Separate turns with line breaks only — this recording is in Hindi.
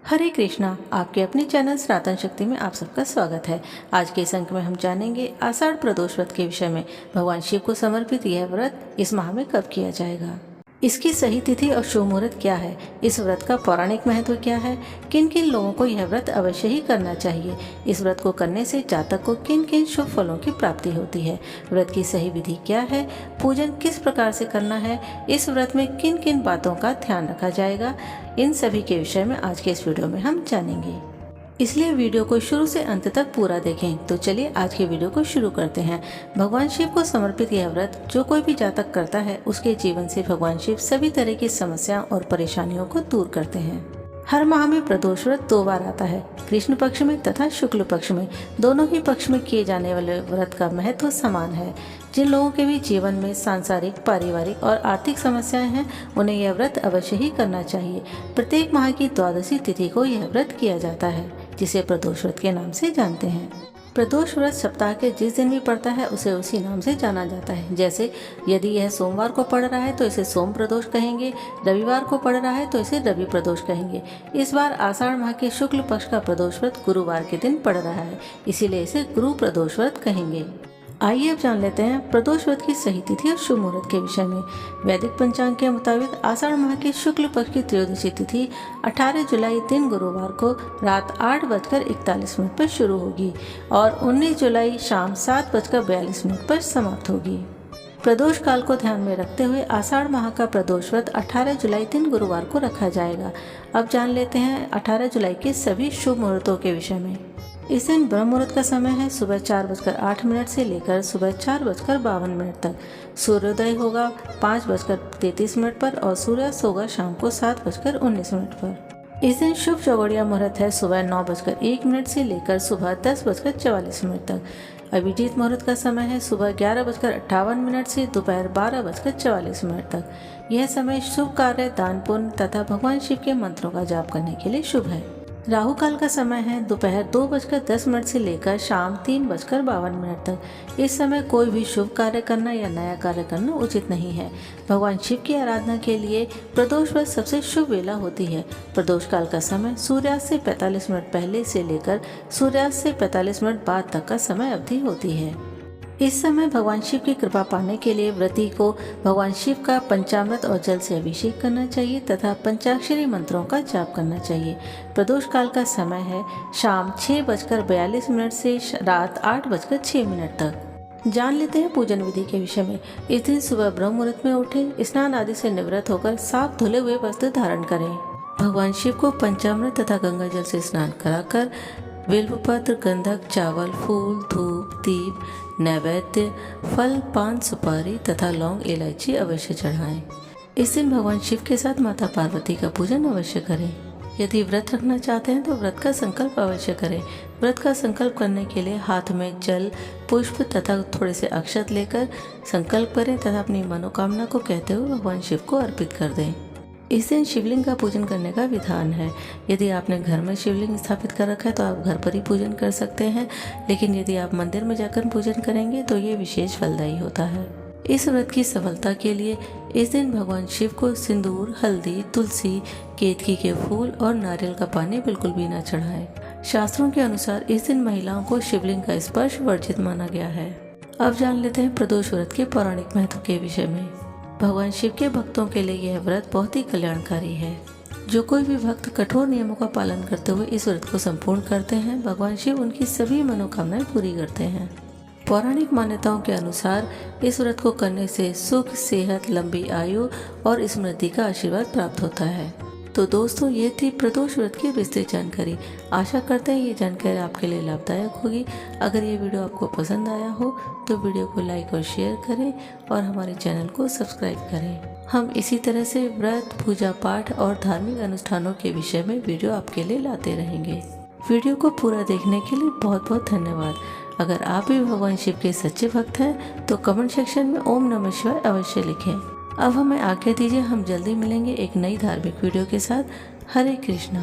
हरे कृष्णा। आपके अपने चैनल सनातन शक्ति में आप सबका स्वागत है। आज के इस अंक में हम जानेंगे आषाढ़ प्रदोष व्रत के विषय में। भगवान शिव को समर्पित यह व्रत इस माह में कब किया जाएगा, इसकी सही तिथि और शुभ मुहूर्त क्या है, इस व्रत का पौराणिक महत्व क्या है, किन किन लोगों को यह व्रत अवश्य ही करना चाहिए, इस व्रत को करने से जातक को किन किन शुभ फलों की प्राप्ति होती है, व्रत की सही विधि क्या है, पूजन किस प्रकार से करना है, इस व्रत में किन किन बातों का ध्यान रखा जाएगा, इन सभी के विषय में आज के इस वीडियो में हम जानेंगे। इसलिए वीडियो को शुरू से अंत तक पूरा देखें। तो चलिए आज के वीडियो को शुरू करते हैं। भगवान शिव को समर्पित यह व्रत जो कोई भी जातक करता है उसके जीवन से भगवान शिव सभी तरह की समस्याओं और परेशानियों को दूर करते हैं। हर माह में प्रदोष व्रत 2 बार आता है, कृष्ण पक्ष में तथा शुक्ल पक्ष में। दोनों ही पक्ष में किए जाने वाले व्रत का महत्व समान है। जिन लोगों के भी जीवन में सांसारिक, पारिवारिक और आर्थिक समस्याएं हैं, उन्हें यह व्रत अवश्य ही करना चाहिए। प्रत्येक माह की द्वादशी तिथि को यह व्रत किया जाता है, जिसे प्रदोष व्रत के नाम से जानते हैं। प्रदोष व्रत सप्ताह के जिस दिन भी पड़ता है उसे उसी नाम से जाना जाता है। जैसे यदि यह सोमवार को पड़ रहा है तो इसे सोम प्रदोष कहेंगे, रविवार को पड़ रहा है तो इसे रवि प्रदोष कहेंगे। इस बार आषाढ़ माह के शुक्ल पक्ष का प्रदोष व्रत गुरुवार के दिन पड़ रहा है, इसीलिए इसे गुरु प्रदोष व्रत कहेंगे। आइए अब जान लेते हैं प्रदोष व्रत की सही तिथि और शुभ मुहूर्त के विषय में। वैदिक पंचांग के मुताबिक आषाढ़ माह की शुक्ल पक्ष की त्रयोदशी तिथि 18 जुलाई दिन गुरुवार को रात 8:41 पर शुरू होगी और 19 जुलाई शाम 7:42 पर समाप्त होगी। प्रदोष काल को ध्यान में रखते हुए आषाढ़ माह का प्रदोष व्रत 18 जुलाई दिन गुरुवार को रखा जाएगा। अब जान लेते हैं 18 जुलाई के सभी शुभ मुहूर्तों के विषय में। इस दिन ब्रह्म मुहूर्त का समय है सुबह 4:08 से लेकर सुबह 4:52 तक। सूर्योदय होगा 5:33 पर और सूर्यास्त होगा शाम को 7:19 पर। इस दिन शुभ चौगड़िया मुहूर्त है सुबह 9:01 से लेकर सुबह 10:44 तक। अभिजीत मुहूर्त का समय है सुबह 11:58 से दोपहर 12:44 तक। यह समय शुभ कार्य, दान पुण्य तथा भगवान शिव के मंत्रों का जाप करने के लिए शुभ है। राहु काल का समय है दोपहर 2:10 से लेकर शाम 3:52 तक। इस समय कोई भी शुभ कार्य करना या नया कार्य करना उचित नहीं है। भगवान शिव की आराधना के लिए प्रदोष व्रत सबसे शुभ वेला होती है। प्रदोष काल का समय सूर्यास्त से 45 मिनट पहले से लेकर सूर्यास्त से 45 मिनट बाद तक का समय अवधि होती है। इस समय भगवान शिव की कृपा पाने के लिए व्रती को भगवान शिव का पंचामृत और जल से अभिषेक करना चाहिए तथा पंचाक्षरी मंत्रों का जाप करना चाहिए। प्रदोष काल का समय है शाम 6:42 से रात 8:06 तक। जान लेते हैं पूजन विधि के विषय में। इस दिन सुबह ब्रह्म मुहूर्त में उठे, स्नान आदि से निवृत्त होकर साफ धुले हुए वस्त्र धारण करें। भगवान शिव को पंचामृत तथा गंगा जल से स्नान कराकर बिल्वपत्र, गंधक, चावल, फूल, धूप, दीप, नैवेद्य, फल, पान, सुपारी तथा लौंग, इलायची अवश्य चढ़ाएं। इस दिन भगवान शिव के साथ माता पार्वती का पूजन अवश्य करें। यदि व्रत रखना चाहते हैं तो व्रत का संकल्प अवश्य करें। व्रत का संकल्प करने के लिए हाथ में जल, पुष्प तथा थोड़े से अक्षत लेकर संकल्प करें तथा अपनी मनोकामना को कहते हुए भगवान शिव को अर्पित कर दें। इस दिन शिवलिंग का पूजन करने का विधान है। यदि आपने घर में शिवलिंग स्थापित कर रखा है तो आप घर पर ही पूजन कर सकते हैं, लेकिन यदि आप मंदिर में जाकर पूजन करेंगे तो ये विशेष फलदायी होता है। इस व्रत की सफलता के लिए इस दिन भगवान शिव को सिंदूर, हल्दी, तुलसी, केतकी के फूल और नारियल का पानी बिल्कुल भी न चढ़ाएं। शास्त्रों के अनुसार इस दिन महिलाओं को शिवलिंग का स्पर्श वर्जित माना गया है। अब जान लेते हैं प्रदोष व्रत के पौराणिक महत्व के विषय में। भगवान शिव के भक्तों के लिए यह व्रत बहुत ही कल्याणकारी है। जो कोई भी भक्त कठोर नियमों का पालन करते हुए इस व्रत को संपूर्ण करते हैं, भगवान शिव उनकी सभी मनोकामनाएं पूरी करते हैं। पौराणिक मान्यताओं के अनुसार इस व्रत को करने से सुख, सेहत, लंबी आयु और स्मृति का आशीर्वाद प्राप्त होता है। तो दोस्तों, ये थी प्रदोष व्रत की विस्तृत जानकारी। आशा करते हैं ये जानकारी आपके लिए लाभदायक होगी। अगर ये वीडियो आपको पसंद आया हो तो वीडियो को लाइक और शेयर करें और हमारे चैनल को सब्सक्राइब करें। हम इसी तरह से व्रत, पूजा पाठ और धार्मिक अनुष्ठानों के विषय में वीडियो आपके लिए लाते रहेंगे। वीडियो को पूरा देखने के लिए बहुत बहुत धन्यवाद। अगर आप भी भगवान शिव के सच्चे भक्त हैं तो कमेंट सेक्शन में ओम नमः शिवाय अवश्य लिखें। अब हमें आज्ञा दीजिए, हम जल्दी मिलेंगे एक नई धार्मिक वीडियो के साथ। हरे कृष्णा।